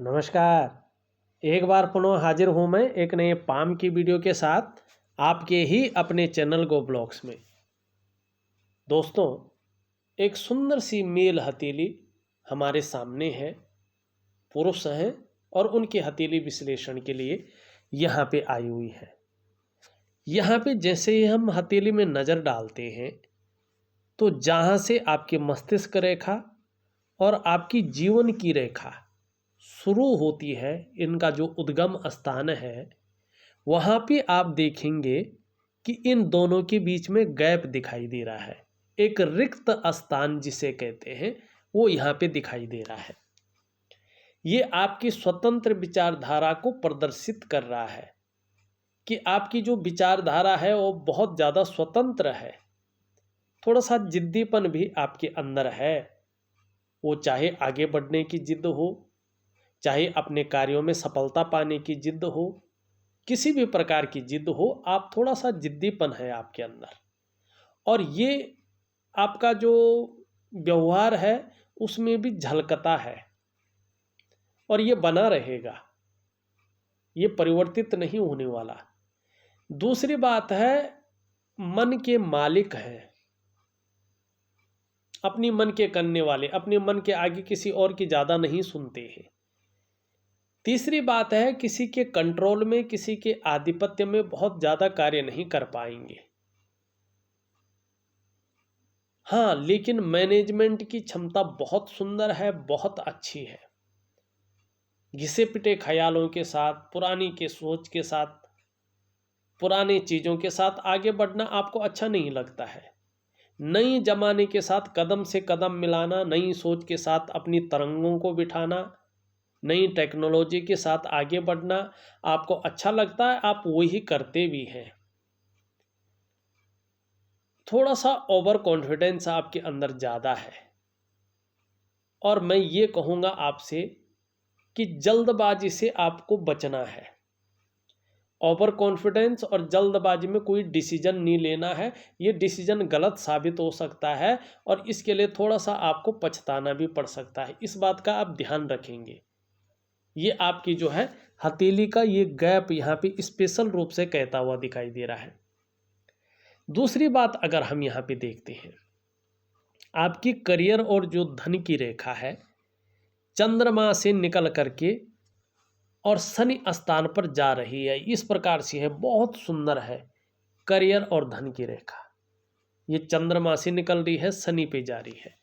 नमस्कार। एक बार पुनः हाजिर हूँ मैं एक नए पाम की वीडियो के साथ आपके ही अपने चैनल गो ब्लॉग्स में। दोस्तों, एक सुंदर सी मेल हथेली हमारे सामने है। पुरुष हैं और उनकी हथेली विश्लेषण के लिए यहाँ पे आई हुई है। यहाँ पे जैसे ही हम हथेली में नज़र डालते हैं तो जहाँ से आपके मस्तिष्क रेखा और आपकी जीवन की रेखा शुरू होती है, इनका जो उद्गम स्थान है, वहाँ पे आप देखेंगे कि इन दोनों के बीच में गैप दिखाई दे रहा है। एक रिक्त स्थान जिसे कहते हैं वो यहाँ पे दिखाई दे रहा है। ये आपकी स्वतंत्र विचारधारा को प्रदर्शित कर रहा है कि आपकी जो विचारधारा है वो बहुत ज़्यादा स्वतंत्र है। थोड़ा सा जिद्दीपन भी आपके अंदर है। वो चाहे आगे बढ़ने की जिद हो, चाहे अपने कार्यों में सफलता पाने की जिद हो, किसी भी प्रकार की जिद हो, आप थोड़ा सा जिद्दीपन है आपके अंदर। और ये आपका जो व्यवहार है उसमें भी झलकता है और ये बना रहेगा, ये परिवर्तित नहीं होने वाला। दूसरी बात है, मन के मालिक हैं, अपनी मन के करने वाले, अपने मन के आगे किसी और की ज़्यादा नहीं सुनते हैं। तीसरी बात है, किसी के कंट्रोल में, किसी के आधिपत्य में बहुत ज़्यादा कार्य नहीं कर पाएंगे। हाँ, लेकिन मैनेजमेंट की क्षमता बहुत सुंदर है, बहुत अच्छी है। घिसे पिटे ख्यालों के साथ, पुरानी के सोच के साथ, पुराने चीज़ों के साथ आगे बढ़ना आपको अच्छा नहीं लगता है। नई जमाने के साथ कदम से कदम मिलाना, नई सोच के साथ अपनी तरंगों को बिठाना, नई टेक्नोलॉजी के साथ आगे बढ़ना आपको अच्छा लगता है, आप वही करते भी हैं। थोड़ा सा ओवर कॉन्फिडेंस आपके अंदर ज़्यादा है। और मैं ये कहूँगा आपसे कि जल्दबाजी से आपको बचना है। ओवर कॉन्फिडेंस और जल्दबाजी में कोई डिसीजन नहीं लेना है। ये डिसीजन गलत साबित हो सकता है और इसके लिए थोड़ा सा आपको पछताना भी पड़ सकता है। इस बात का आप ध्यान रखेंगे। ये आपकी जो है हथेली का ये गैप यहाँ पे स्पेशल रूप से कहता हुआ दिखाई दे रहा है। दूसरी बात अगर हम यहाँ पे देखते हैं, आपकी करियर और जो धन की रेखा है चंद्रमा से निकल करके और शनि स्थान पर जा रही है। इस प्रकार से है, बहुत सुंदर है करियर और धन की रेखा। ये चंद्रमा से निकल रही है, शनि पे जा रही है।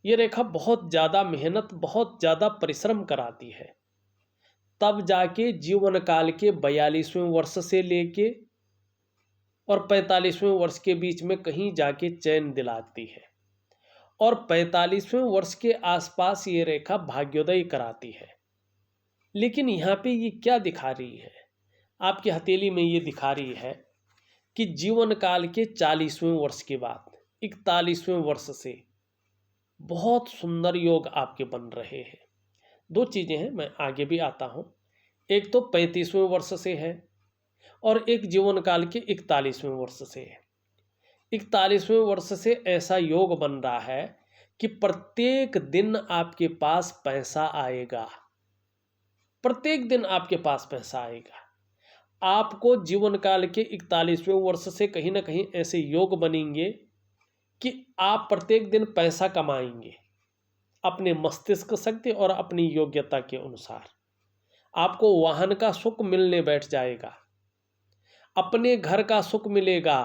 ये रेखा बहुत ज़्यादा मेहनत, बहुत ज़्यादा परिश्रम कराती है। तब जाके जीवन काल के 42वें वर्ष से लेके और 45वें वर्ष के बीच में कहीं जाके चैन दिलाती है। और 45वें वर्ष के आसपास ये रेखा भाग्योदय कराती है। लेकिन यहाँ पे ये क्या दिखा रही है, आपकी हथेली में ये दिखा रही है कि जीवन काल के 40वें वर्ष के बाद 41वें वर्ष से बहुत सुंदर योग आपके बन रहे हैं। दो चीज़ें हैं, मैं आगे भी आता हूँ। एक तो 35वें वर्ष से है और एक जीवन काल के 41वें वर्ष से है। 41वें वर्ष से ऐसा योग बन रहा है कि प्रत्येक दिन आपके पास पैसा आएगा। प्रत्येक दिन आपके पास पैसा आएगा। आपको जीवन काल के 41वें वर्ष से कहीं ना कहीं ऐसे योग बनेंगे कि आप प्रत्येक दिन पैसा कमाएंगे अपने मस्तिष्क शक्ति और अपनी योग्यता के अनुसार। आपको वाहन का सुख मिलने बैठ जाएगा, अपने घर का सुख मिलेगा,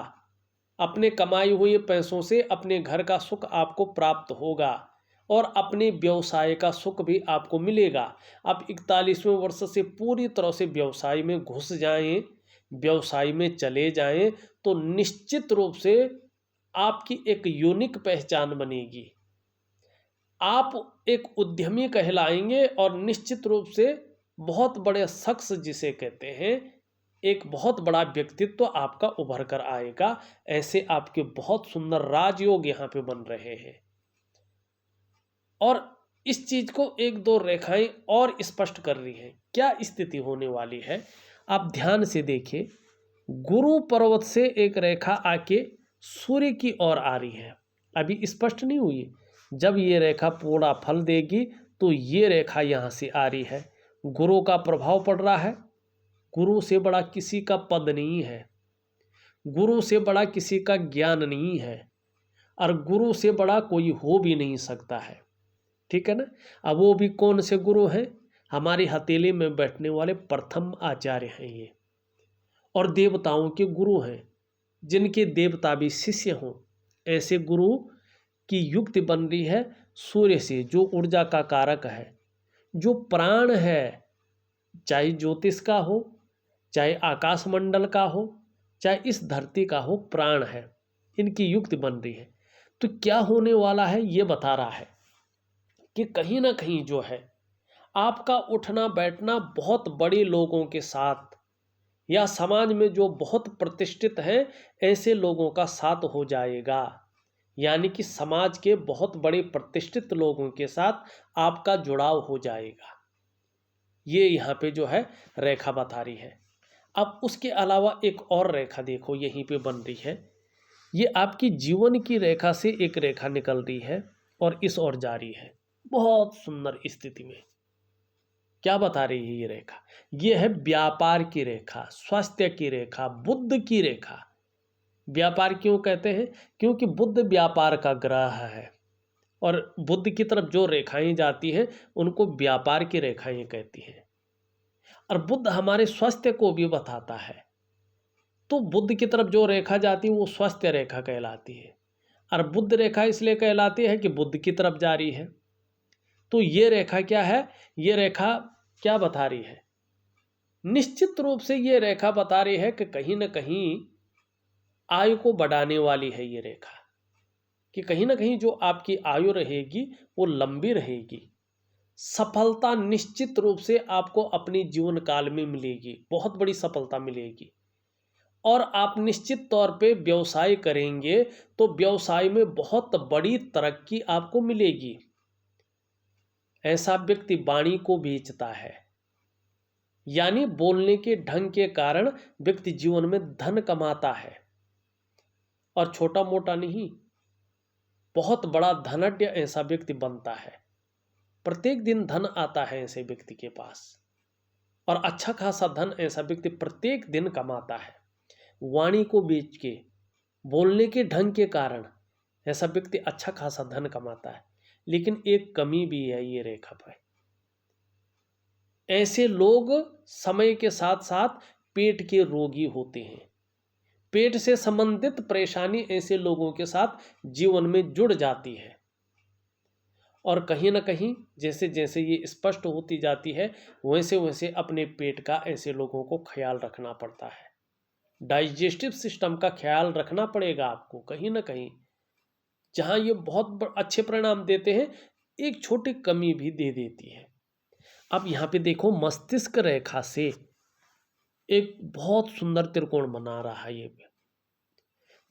अपने कमाई हुए पैसों से अपने घर का सुख आपको प्राप्त होगा और अपने व्यवसाय का सुख भी आपको मिलेगा। आप 41वें वर्ष से पूरी तरह से व्यवसाय में घुस जाएं, व्यवसाय में चले जाएं तो निश्चित रूप से आपकी एक यूनिक पहचान बनेगी। आप एक उद्यमी कहलाएंगे और निश्चित रूप से बहुत बड़े शख्स जिसे कहते हैं, एक बहुत बड़ा व्यक्तित्व आपका उभर कर आएगा। ऐसे आपके बहुत सुंदर राजयोग यहाँ पे बन रहे हैं। और इस चीज को एक दो रेखाएं और स्पष्ट कर रही हैं। क्या स्थिति होने वाली है आप ध्यान से देखिए। गुरु पर्वत से एक रेखा आके सूर्य की ओर आ रही है। अभी स्पष्ट नहीं हुई, जब ये रेखा पूरा फल देगी तो ये रेखा यहाँ से आ रही है, गुरु का प्रभाव पड़ रहा है। गुरु से बड़ा किसी का पद नहीं है, गुरु से बड़ा किसी का ज्ञान नहीं है, और गुरु से बड़ा कोई हो भी नहीं सकता है। ठीक है ना। अब वो भी कौन से गुरु हैं? हमारी हथेली में बैठने वाले प्रथम आचार्य हैं ये, और देवताओं के गुरु हैं, जिनके देवता भी शिष्य हों। ऐसे गुरु की युक्ति बन रही है सूर्य से, जो ऊर्जा का कारक है, जो प्राण है, चाहे ज्योतिष का हो, चाहे आकाश मंडल का हो, चाहे इस धरती का हो, प्राण है, इनकी युक्ति बन रही है। तो क्या होने वाला है ये बता रहा है कि कहीं ना कहीं जो है आपका उठना बैठना बहुत बड़े लोगों के साथ, या समाज में जो बहुत प्रतिष्ठित हैं ऐसे लोगों का साथ हो जाएगा। यानी कि समाज के बहुत बड़े प्रतिष्ठित लोगों के साथ आपका जुड़ाव हो जाएगा। ये यहाँ पे जो है रेखा बता रही है। अब उसके अलावा एक और रेखा देखो यहीं पे बन रही है। ये आपकी जीवन की रेखा से एक रेखा निकल रही है और इस ओर जा रही है, बहुत सुंदर स्थिति में। क्या बता रही है ये रेखा? ये है व्यापार की रेखा, स्वास्थ्य की रेखा, बुद्ध की रेखा। व्यापार क्यों कहते हैं? क्योंकि बुद्ध व्यापार का ग्रह है, और बुद्ध की तरफ जो रेखाएं जाती हैं उनको व्यापार की रेखाएं कहती हैं। और बुद्ध हमारे स्वास्थ्य को भी बताता है, तो बुद्ध की तरफ जो रेखा जाती है वो स्वास्थ्य रेखा कहलाती है। और बुद्ध रेखा इसलिए कहलाती है कि बुद्ध की तरफ जा रही है। तो ये रेखा क्या है? ये रेखा क्या बता रही है? निश्चित रूप से ये रेखा बता रही है कि कहीं ना कहीं आयु को बढ़ाने वाली है ये रेखा, कि कहीं ना कहीं जो आपकी आयु रहेगी वो लंबी रहेगी। सफलता निश्चित रूप से आपको अपनी जीवन काल में मिलेगी, बहुत बड़ी सफलता मिलेगी। और आप निश्चित तौर पे व्यवसाय करेंगे तो व्यवसाय में बहुत बड़ी तरक्की आपको मिलेगी। ऐसा व्यक्ति वाणी को बेचता है, यानी बोलने के ढंग के कारण व्यक्ति जीवन में धन कमाता है, और छोटा मोटा नहीं, बहुत बड़ा धनाढ्य ऐसा व्यक्ति बनता है। प्रत्येक दिन धन आता है ऐसे व्यक्ति के पास, और अच्छा खासा धन ऐसा व्यक्ति प्रत्येक दिन कमाता है। वाणी को बेच के, बोलने के ढंग के कारण ऐसा व्यक्ति अच्छा खासा धन कमाता है। लेकिन एक कमी भी है ये रेखा पर। ऐसे लोग समय के साथ साथ पेट के रोगी होते हैं। पेट से संबंधित परेशानी ऐसे लोगों के साथ जीवन में जुड़ जाती है, और कहीं ना कहीं जैसे जैसे ये स्पष्ट होती जाती है वैसे वैसे अपने पेट का ऐसे लोगों को ख्याल रखना पड़ता है। डाइजेस्टिव सिस्टम का ख्याल रखना पड़ेगा आपको। कहीं ना कहीं जहां ये बहुत अच्छे परिणाम देते हैं, एक छोटी कमी भी दे देती है। अब यहाँ पे देखो, मस्तिष्क रेखा से एक बहुत सुंदर त्रिकोण बना रहा है। ये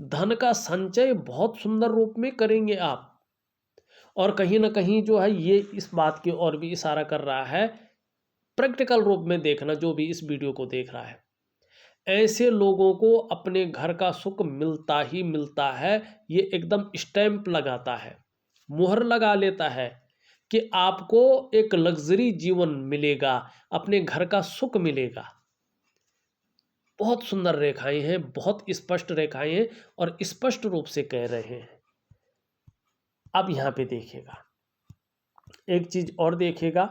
धन का संचय बहुत सुंदर रूप में करेंगे आप, और कहीं ना कहीं जो है ये इस बात की ओर भी इशारा कर रहा है, प्रैक्टिकल रूप में देखना जो भी इस वीडियो को देख रहा है, ऐसे लोगों को अपने घर का सुख मिलता ही मिलता है। ये एकदम स्टैंप लगाता है, मुहर लगा लेता है कि आपको एक लग्जरी जीवन मिलेगा, अपने घर का सुख मिलेगा। बहुत सुंदर रेखाएं हैं, बहुत स्पष्ट रेखाएं हैं, और स्पष्ट रूप से कह रहे हैं। अब यहाँ पे देखिएगा, एक चीज और देखिएगा,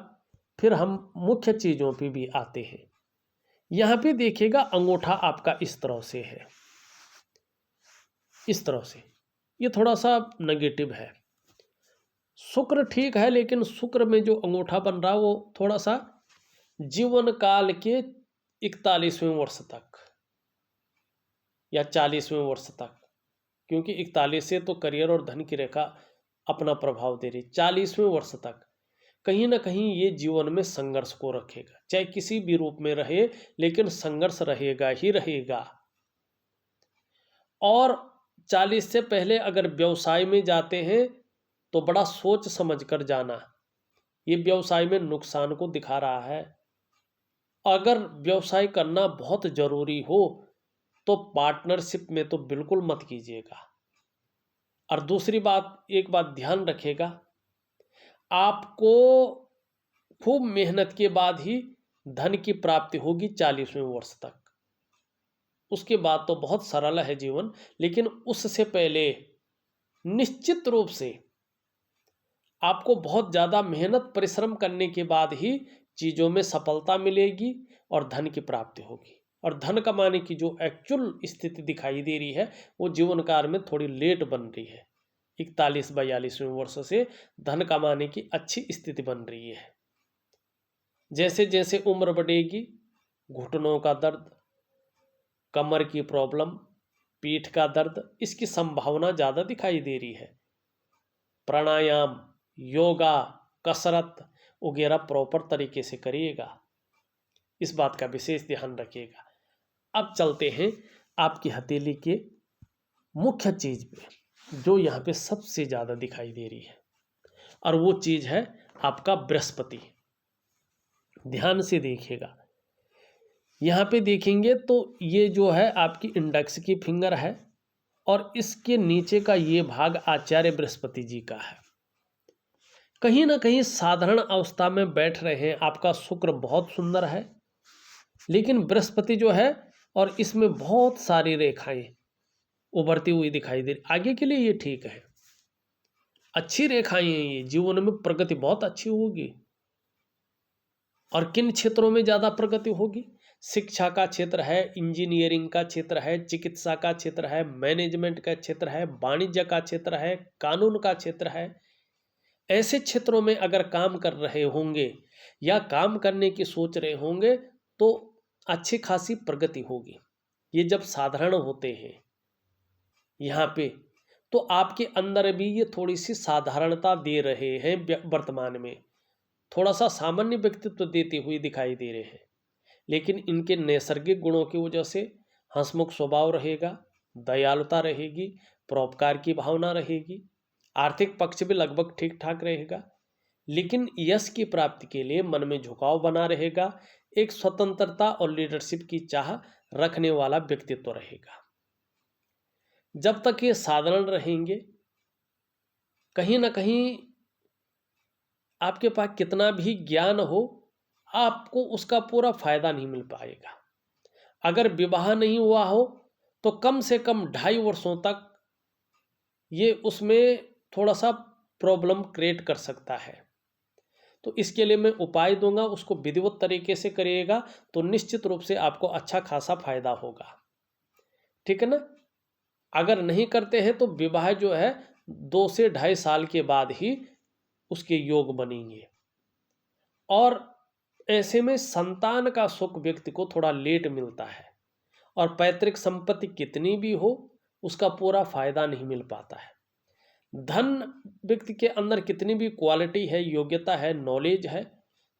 फिर हम मुख्य चीजों पे भी आते हैं। यहाँ पे देखिएगा, अंगूठा आपका इस तरह से है, इस तरह से। ये थोड़ा सा नेगेटिव है। शुक्र ठीक है, लेकिन शुक्र में जो अंगूठा बन रहा है वो थोड़ा सा जीवन काल के 41वें वर्ष तक या 40वें वर्ष तक, क्योंकि 41 से तो करियर और धन की रेखा अपना प्रभाव दे रही। 40वें वर्ष तक कहीं ना कहीं ये जीवन में संघर्ष को रखेगा, चाहे किसी भी रूप में रहे, लेकिन संघर्ष रहेगा ही रहेगा। और 40 से पहले अगर व्यवसाय में जाते हैं तो बड़ा सोच समझ कर जाना। ये व्यवसाय में नुकसान को दिखा रहा है। अगर व्यवसाय करना बहुत जरूरी हो तो पार्टनरशिप में तो बिल्कुल मत कीजिएगा। और दूसरी बात, एक बात ध्यान रखिएगा, आपको खूब मेहनत के बाद ही धन की प्राप्ति होगी 40वें वर्ष तक। उसके बाद तो बहुत सरल है जीवन, लेकिन उससे पहले निश्चित रूप से आपको बहुत ज़्यादा मेहनत परिश्रम करने के बाद ही चीज़ों में सफलता मिलेगी और धन की प्राप्ति होगी। और धन कमाने की जो एक्चुअल स्थिति दिखाई दे रही है वो जीवन काल में थोड़ी लेट बन रही है। 41-42वें वर्ष से धन कमाने की अच्छी स्थिति बन रही है। जैसे जैसे उम्र बढ़ेगी, घुटनों का दर्द, कमर की प्रॉब्लम, पीठ का दर्द, इसकी संभावना ज़्यादा दिखाई दे रही है। प्राणायाम, योगा, कसरत वगैरह प्रॉपर तरीके से करिएगा, इस बात का विशेष ध्यान रखिएगा। अब चलते हैं आपकी हथेली के मुख्य चीज पे, जो यहाँ पे सबसे ज़्यादा दिखाई दे रही है, और वो चीज है आपका बृहस्पति। ध्यान से देखिएगा, यहाँ पे देखेंगे तो ये जो है आपकी इंडेक्स की फिंगर है और इसके नीचे का ये भाग आचार्य बृहस्पति जी का है। कहीं ना कहीं साधारण अवस्था में बैठ रहे हैं, आपका शुक्र बहुत सुंदर है, लेकिन बृहस्पति जो है और इसमें बहुत सारी रेखाएं उभरती हुई दिखाई दे रही। आगे के लिए ये ठीक है, अच्छी रेखाएं हैं, ये जीवन में प्रगति बहुत अच्छी होगी। और किन क्षेत्रों में ज़्यादा प्रगति होगी? शिक्षा का क्षेत्र है, इंजीनियरिंग का क्षेत्र है, चिकित्सा का क्षेत्र है, मैनेजमेंट का क्षेत्र है, वाणिज्य का क्षेत्र है, कानून का क्षेत्र है। ऐसे क्षेत्रों में अगर काम कर रहे होंगे या काम करने की सोच रहे होंगे तो अच्छी खासी प्रगति होगी। ये जब साधारण होते हैं यहाँ पे, तो आपके अंदर भी ये थोड़ी सी साधारणता दे रहे हैं, वर्तमान में थोड़ा सा सामान्य व्यक्तित्व देते हुए दिखाई दे रहे हैं। लेकिन इनके नैसर्गिक गुणों की वजह से हंसमुख स्वभाव रहेगा, दयालुता रहेगी, परोपकार की भावना रहेगी, आर्थिक पक्ष भी लगभग ठीक ठाक रहेगा। लेकिन यश की प्राप्ति के लिए मन में झुकाव बना रहेगा, एक स्वतंत्रता और लीडरशिप की चाह रखने वाला व्यक्तित्व रहेगा। जब तक ये साधारण रहेंगे, कहीं ना कहीं आपके पास कितना भी ज्ञान हो, आपको उसका पूरा फायदा नहीं मिल पाएगा। अगर विवाह नहीं हुआ हो तो कम से कम 2.5 वर्षों तक ये उसमें थोड़ा सा प्रॉब्लम क्रिएट कर सकता है। तो इसके लिए मैं उपाय दूंगा, उसको विधिवत तरीके से करिएगा तो निश्चित रूप से आपको अच्छा खासा फायदा होगा। ठीक है ना? अगर नहीं करते हैं तो विवाह जो है 2 से 2.5 साल के बाद ही उसके योग बनेंगे। और ऐसे में संतान का सुख व्यक्ति को थोड़ा लेट मिलता है, और पैतृक संपत्ति कितनी भी हो उसका पूरा फायदा नहीं मिल पाता है। धन व्यक्ति के अंदर कितनी भी क्वालिटी है, योग्यता है, नॉलेज है,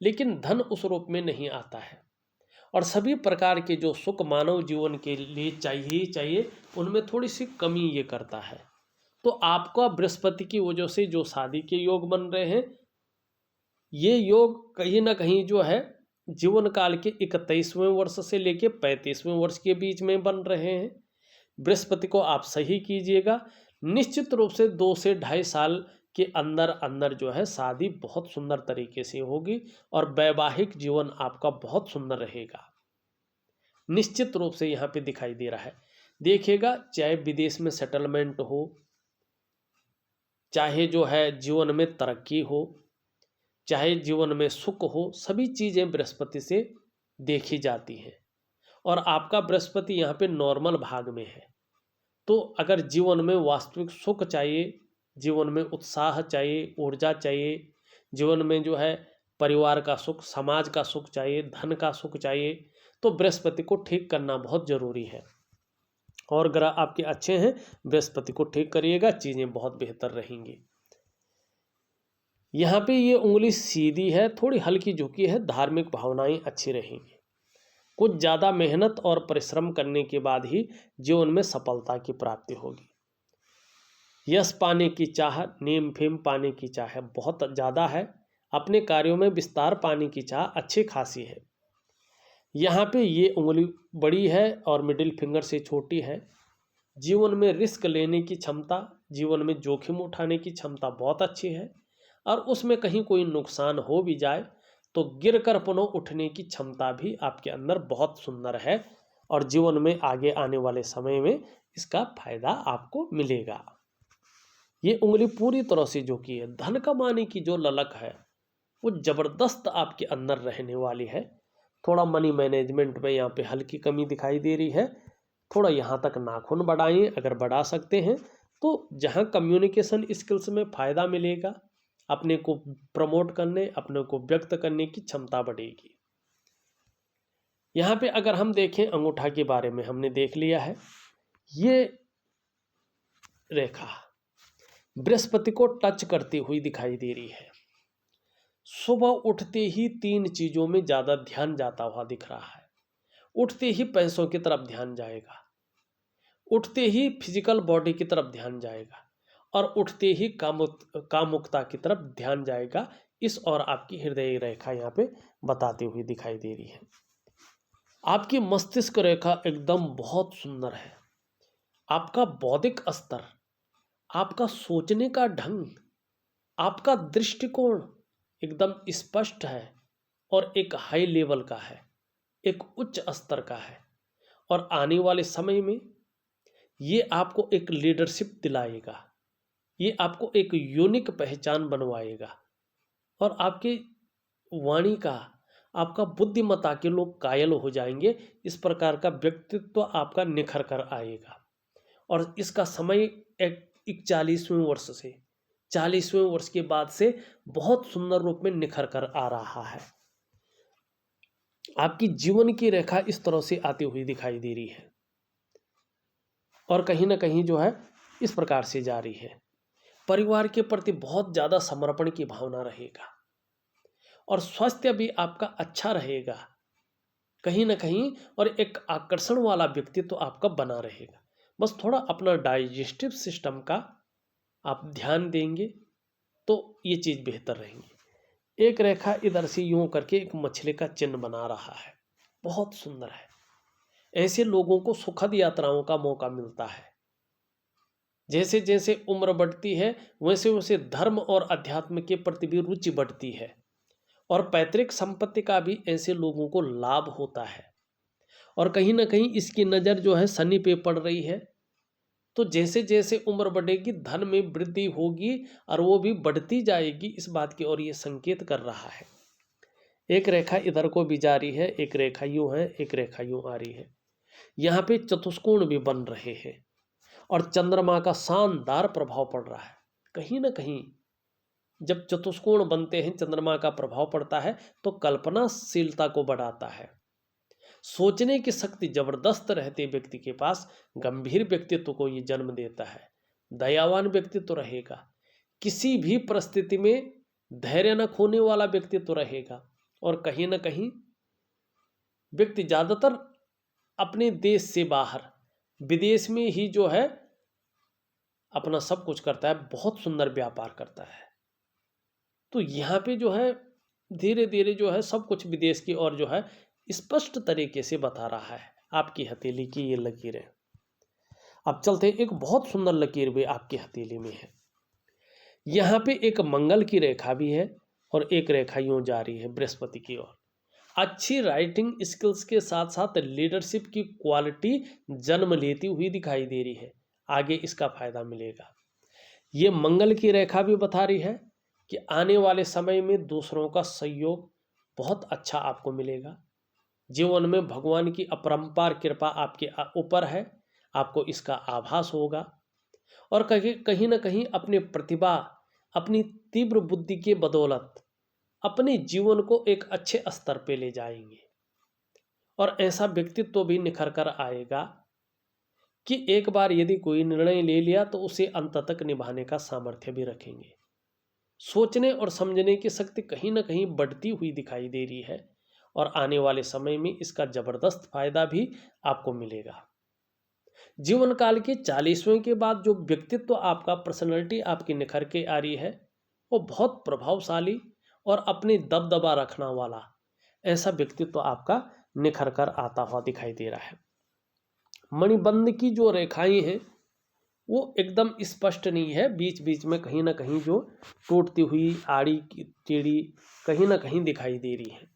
लेकिन धन उस रूप में नहीं आता है। और सभी प्रकार के जो सुख मानव जीवन के लिए चाहिए उनमें थोड़ी सी कमी ये करता है। तो आपका बृहस्पति की वजह से जो शादी के योग बन रहे हैं, ये योग कहीं ना कहीं जो है जीवन काल के 31वें वर्ष से लेके 35वें वर्ष के बीच में बन रहे हैं। बृहस्पति को आप सही कीजिएगा, निश्चित रूप से 2 से 2.5 साल के अंदर अंदर जो है शादी बहुत सुंदर तरीके से होगी और वैवाहिक जीवन आपका बहुत सुंदर रहेगा। निश्चित रूप से यहाँ पे दिखाई दे रहा है। देखिएगा, चाहे विदेश में सेटलमेंट हो, चाहे जो है जीवन में तरक्की हो, चाहे जीवन में सुख हो, सभी चीज़ें बृहस्पति से देखी जाती हैं। और आपका बृहस्पति यहाँ पे नॉर्मल भाग में है। तो अगर जीवन में वास्तविक सुख चाहिए, जीवन में उत्साह चाहिए, ऊर्जा चाहिए, जीवन में जो है परिवार का सुख, समाज का सुख चाहिए, धन का सुख चाहिए, तो बृहस्पति को ठीक करना बहुत ज़रूरी है। और ग्रह आपके अच्छे हैं, बृहस्पति को ठीक करिएगा, चीज़ें बहुत बेहतर रहेंगी। यहाँ पे ये उंगली सीधी है, थोड़ी हल्की झुकी है, धार्मिक भावनाएं अच्छी रहेंगी। कुछ ज़्यादा मेहनत और परिश्रम करने के बाद ही जीवन में सफलता की प्राप्ति होगी। यश पाने की चाह, नेम फेम पाने की चाह बहुत ज़्यादा है, अपने कार्यों में विस्तार पाने की चाह अच्छी खासी है। यहाँ पे ये उंगली बड़ी है और मिडिल फिंगर से छोटी है। जीवन में रिस्क लेने की क्षमता, जीवन में जोखिम उठाने की क्षमता बहुत अच्छी है, और उसमें कहीं कोई नुकसान हो भी जाए तो गिरकर पुनः उठने की क्षमता भी आपके अंदर बहुत सुंदर है और जीवन में आगे आने वाले समय में इसका फायदा आपको मिलेगा। ये उंगली पूरी तरह से जो कि है धन कमाने की जो ललक है वो जबरदस्त आपके अंदर रहने वाली है। थोड़ा मनी मैनेजमेंट में यहाँ पे हल्की कमी दिखाई दे रही है। थोड़ा यहाँ तक नाखून बढ़ाएं, अगर बढ़ा सकते हैं तो जहाँ कम्युनिकेशन स्किल्स में फ़ायदा मिलेगा, अपने को प्रमोट करने, अपने को व्यक्त करने की क्षमता बढ़ेगी। यहाँ पे अगर हम देखें अंगूठा के बारे में हमने देख लिया है। ये रेखा बृहस्पति को टच करती हुई दिखाई दे रही है। सुबह उठते ही 3 चीज़ों में ज़्यादा ध्यान जाता हुआ दिख रहा है। उठते ही पैसों की तरफ ध्यान जाएगा, उठते ही फिजिकल बॉडी की तरफ ध्यान जाएगा और उठते ही कामुकता की तरफ ध्यान जाएगा। इस और आपकी हृदय रेखा यहाँ पे बताती हुई दिखाई दे रही है। आपकी मस्तिष्क रेखा एकदम बहुत सुंदर है। आपका बौद्धिक स्तर, आपका सोचने का ढंग, आपका दृष्टिकोण एकदम स्पष्ट है और एक हाई लेवल का है, एक उच्च स्तर का है और आने वाले समय में ये आपको एक लीडरशिप दिलाएगा, ये आपको एक यूनिक पहचान बनवाएगा और आपके वाणी का, आपका बुद्धिमत्ता के लोग कायल हो जाएंगे। इस प्रकार का व्यक्तित्व आपका निखर कर आएगा और इसका समय 41वें वर्ष से 40वें वर्ष के बाद से बहुत सुंदर रूप में निखर कर आ रहा है। आपकी जीवन की रेखा इस तरह से आती हुई दिखाई दे रही है और कहीं ना कहीं जो है इस प्रकार से जा रही है। परिवार के प्रति बहुत ज़्यादा समर्पण की भावना रहेगा और स्वास्थ्य भी आपका अच्छा रहेगा कहीं ना कहीं, और एक आकर्षण वाला व्यक्तित्व आपका बना रहेगा। बस थोड़ा अपना डाइजेस्टिव सिस्टम का आप ध्यान देंगे तो ये चीज़ बेहतर रहेंगी। एक रेखा इधर से यूं करके एक मछली का चिन्ह बना रहा है, बहुत सुंदर है। ऐसे लोगों को सुखद यात्राओं का मौका मिलता है। जैसे जैसे उम्र बढ़ती है वैसे वैसे धर्म और अध्यात्म के प्रति भी रुचि बढ़ती है और पैतृक संपत्ति का भी ऐसे लोगों को लाभ होता है। और कहीं ना कहीं इसकी नज़र जो है शनि पे पड़ रही है, तो जैसे जैसे उम्र बढ़ेगी धन में वृद्धि होगी और वो भी बढ़ती जाएगी, इस बात की ओर ये संकेत कर रहा है। एक रेखा इधर को भी जा रही है, एक रेखा यूं है, एक रेखा यूं आ रही है। यहाँ पे चतुष्कोण भी बन रहे हैं और चंद्रमा का शानदार प्रभाव पड़ रहा है। कहीं ना कहीं जब चतुष्कोण बनते हैं, चंद्रमा का प्रभाव पड़ता है तो कल्पनाशीलता को बढ़ाता है। सोचने की शक्ति जबरदस्त रहती है व्यक्ति के पास। गंभीर व्यक्तित्व को ये जन्म देता है। दयावान व्यक्तित्व रहेगा, किसी भी परिस्थिति में धैर्य न खोने वाला व्यक्तित्व रहेगा और कहीं ना कहीं व्यक्ति ज़्यादातर अपने देश से बाहर विदेश में ही जो है अपना सब कुछ करता है, बहुत सुंदर व्यापार करता है। तो यहाँ पे जो है धीरे धीरे जो है सब कुछ विदेश की ओर जो है स्पष्ट तरीके से बता रहा है। आपकी हथेली की ये लकीरें, अब चलते एक बहुत सुंदर लकीर भी आपकी हथेली में है। यहाँ पे एक मंगल की रेखा भी है और एक रेखा यूं जा रही है बृहस्पति की ओर। अच्छी राइटिंग स्किल्स के साथ साथ लीडरशिप की क्वालिटी जन्म लेती हुई दिखाई दे रही है। आगे इसका फायदा मिलेगा। ये मंगल की रेखा भी बता रही है कि आने वाले समय में दूसरों का सहयोग बहुत अच्छा आपको मिलेगा। जीवन में भगवान की अपरंपार कृपा आपके ऊपर है, आपको इसका आभास होगा और कहीं ना कहीं अपनी प्रतिभा, अपनी तीव्र बुद्धि के बदौलत अपने जीवन को एक अच्छे स्तर पे ले जाएंगे और ऐसा व्यक्तित्व भी निखर कर आएगा कि एक बार यदि कोई निर्णय ले लिया तो उसे अंत तक निभाने का सामर्थ्य भी रखेंगे। सोचने और समझने की शक्ति कहीं ना कहीं बढ़ती हुई दिखाई दे रही है और आने वाले समय में इसका जबरदस्त फायदा भी आपको मिलेगा। जीवन काल के 40वें के बाद जो व्यक्तित्व आपका, पर्सनैलिटी आपकी निखर के आ रही है, वो बहुत प्रभावशाली और अपनी दबदबा रखना वाला ऐसा व्यक्तित्व आपका निखर कर आता हुआ दिखाई दे रहा है। मणिबंध की जो रेखाएं हैं वो एकदम स्पष्ट नहीं है, बीच बीच में कहीं ना कहीं जो टूटती हुई आड़ी की टेढ़ी कहीं ना कहीं दिखाई दे रही है।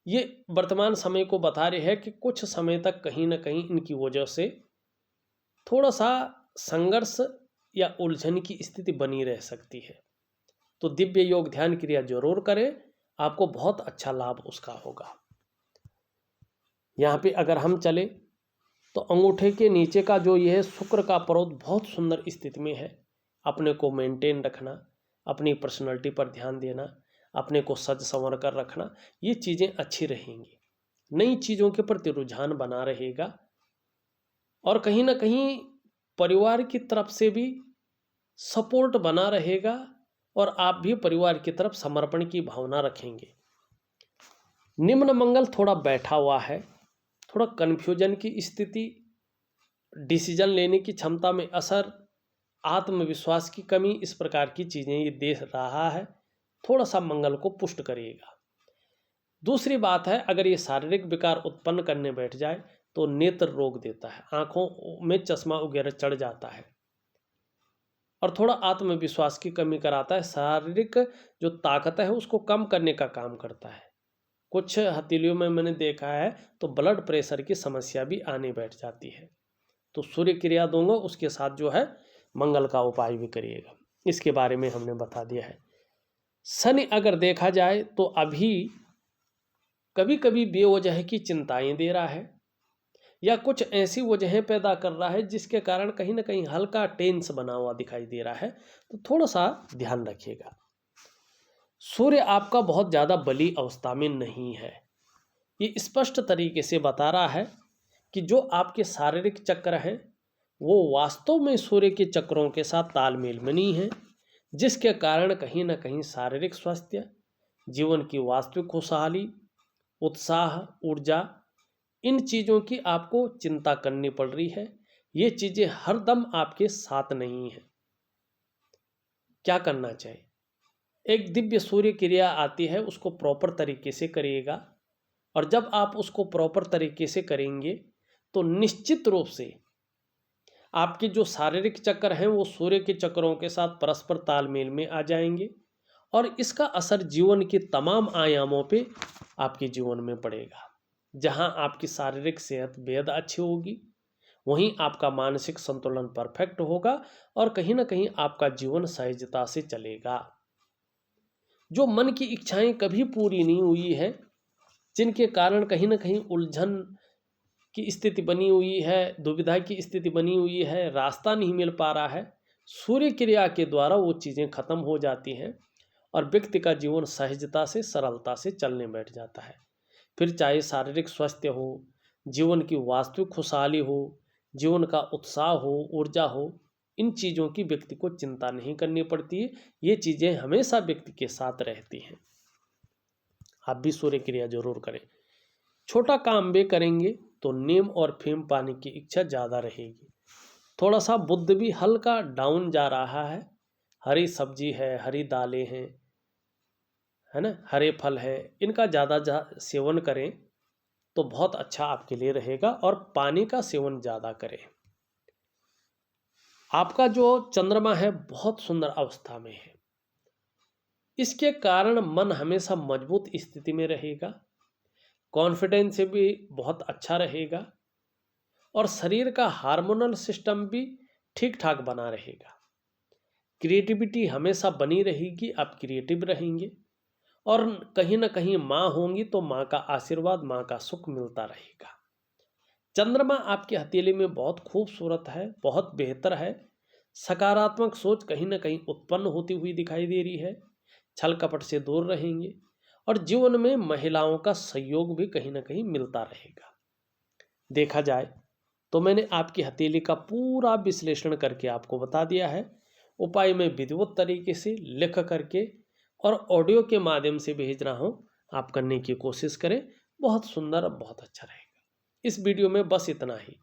ये वर्तमान समय को बता रहे हैं कि कुछ समय तक कहीं ना कहीं इनकी वजह से थोड़ा सा संघर्ष या उलझन की स्थिति बनी रह सकती है। तो दिव्य योग ध्यान क्रिया जरूर करें, आपको बहुत अच्छा लाभ उसका होगा। यहाँ पे अगर हम चले तो अंगूठे के नीचे का जो ये है शुक्र का पर्वत बहुत सुंदर स्थिति में है। अपने को मेंटेन रखना, अपनी पर्सनैलिटी पर ध्यान देना, अपने को सज संवर कर रखना, ये चीज़ें अच्छी रहेंगी। नई चीज़ों के प्रति रुझान बना रहेगा और कहीं ना कहीं परिवार की तरफ से भी सपोर्ट बना रहेगा और आप भी परिवार की तरफ समर्पण की भावना रखेंगे। निम्न मंगल थोड़ा बैठा हुआ है, थोड़ा कन्फ्यूजन की स्थिति, डिसीजन लेने की क्षमता में असर, आत्मविश्वास की कमी, इस प्रकार की चीज़ें ये दे रहा है। थोड़ा सा मंगल को पुष्ट करिएगा। दूसरी बात है, अगर ये शारीरिक विकार उत्पन्न करने बैठ जाए तो नेत्र रोग देता है, आंखों में चश्मा वगैरह चढ़ जाता है और थोड़ा आत्मविश्वास की कमी कराता है। शारीरिक जो ताकत है उसको कम करने का काम करता है। कुछ हथेलियों में मैंने देखा है तो ब्लड प्रेशर की समस्या भी आने बैठ जाती है। तो सूर्य क्रिया दूंगा, उसके साथ जो है मंगल का उपाय भी करिएगा। इसके बारे में हमने बता दिया है। शनि अगर देखा जाए तो अभी कभी कभी बेवजह की चिंताएं दे रहा है या कुछ ऐसी वजहें पैदा कर रहा है जिसके कारण कहीं ना कहीं हल्का टेंस बना हुआ दिखाई दे रहा है, तो थोड़ा सा ध्यान रखिएगा। सूर्य आपका बहुत ज़्यादा बली अवस्था में नहीं है। ये स्पष्ट तरीके से बता रहा है कि जो आपके शारीरिक चक्र हैं वो वास्तव में सूर्य के चक्रों के साथ तालमेल में नहीं है, जिसके कारण कहीं ना कहीं शारीरिक स्वास्थ्य, जीवन की वास्तविक खुशहाली, उत्साह, ऊर्जा, इन चीज़ों की आपको चिंता करनी पड़ रही है। ये चीज़ें हरदम आपके साथ नहीं है। क्या करना चाहिए? एक दिव्य सूर्य क्रिया आती है, उसको प्रॉपर तरीके से करिएगा और जब आप उसको प्रॉपर तरीके से करेंगे तो निश्चित रूप से आपके जो शारीरिक चक्र हैं वो सूर्य के चक्रों के साथ परस्पर तालमेल में आ जाएंगे और इसका असर जीवन के तमाम आयामों पे आपके जीवन में पड़ेगा। जहां आपकी शारीरिक सेहत बेहद अच्छी होगी, वहीं आपका मानसिक संतुलन परफेक्ट होगा और कहीं ना कहीं आपका जीवन सहजता से चलेगा। जो मन की इच्छाएं कभी पूरी नहीं हुई है, जिनके कारण कहीं ना कहीं उलझन की स्थिति बनी हुई है, दुविधा की स्थिति बनी हुई है, रास्ता नहीं मिल पा रहा है, सूर्य क्रिया के द्वारा वो चीज़ें खत्म हो जाती हैं और व्यक्ति का जीवन सहजता से, सरलता से चलने बैठ जाता है। फिर चाहे शारीरिक स्वास्थ्य हो, जीवन की वास्तविक खुशहाली हो, जीवन का उत्साह हो, ऊर्जा हो, इन चीज़ों की व्यक्ति को चिंता नहीं करनी पड़ती है। ये चीज़ें हमेशा व्यक्ति के साथ रहती हैं। आप भी सूर्य क्रिया जरूर करें। छोटा काम भी करेंगे तो नीम और फेम पाने की इच्छा ज़्यादा रहेगी। थोड़ा सा बुद्ध भी हल्का डाउन जा रहा है। हरी सब्जी है, हरी दालें हैं, है ना, हरे फल है, इनका ज़्यादा सेवन करें तो बहुत अच्छा आपके लिए रहेगा और पानी का सेवन ज़्यादा करें। आपका जो चंद्रमा है बहुत सुंदर अवस्था में है, इसके कारण मन हमेशा मजबूत स्थिति में रहेगा, कॉन्फिडेंस भी बहुत अच्छा रहेगा और शरीर का हार्मोनल सिस्टम भी ठीक ठाक बना रहेगा। क्रिएटिविटी हमेशा बनी रहेगी, आप क्रिएटिव रहेंगे और कहीं ना कहीं माँ होंगी तो माँ का आशीर्वाद, माँ का सुख मिलता रहेगा। चंद्रमा आपकी हथेली में बहुत खूबसूरत है, बहुत बेहतर है। सकारात्मक सोच कहीं ना कहीं उत्पन्न होती हुई दिखाई दे रही है। छल कपट से दूर रहेंगे और जीवन में महिलाओं का सहयोग भी कहीं ना कहीं मिलता रहेगा। देखा जाए तो मैंने आपकी हथेली का पूरा विश्लेषण करके आपको बता दिया है। उपाय में विधिवत तरीके से लिख करके और ऑडियो के माध्यम से भेज रहा हूँ, आप करने की कोशिश करें, बहुत सुंदर, बहुत अच्छा रहेगा। इस वीडियो में बस इतना ही।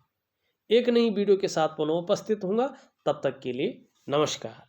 एक नई वीडियो के साथ पुनः उपस्थित होऊंगा, तब तक के लिए नमस्कार।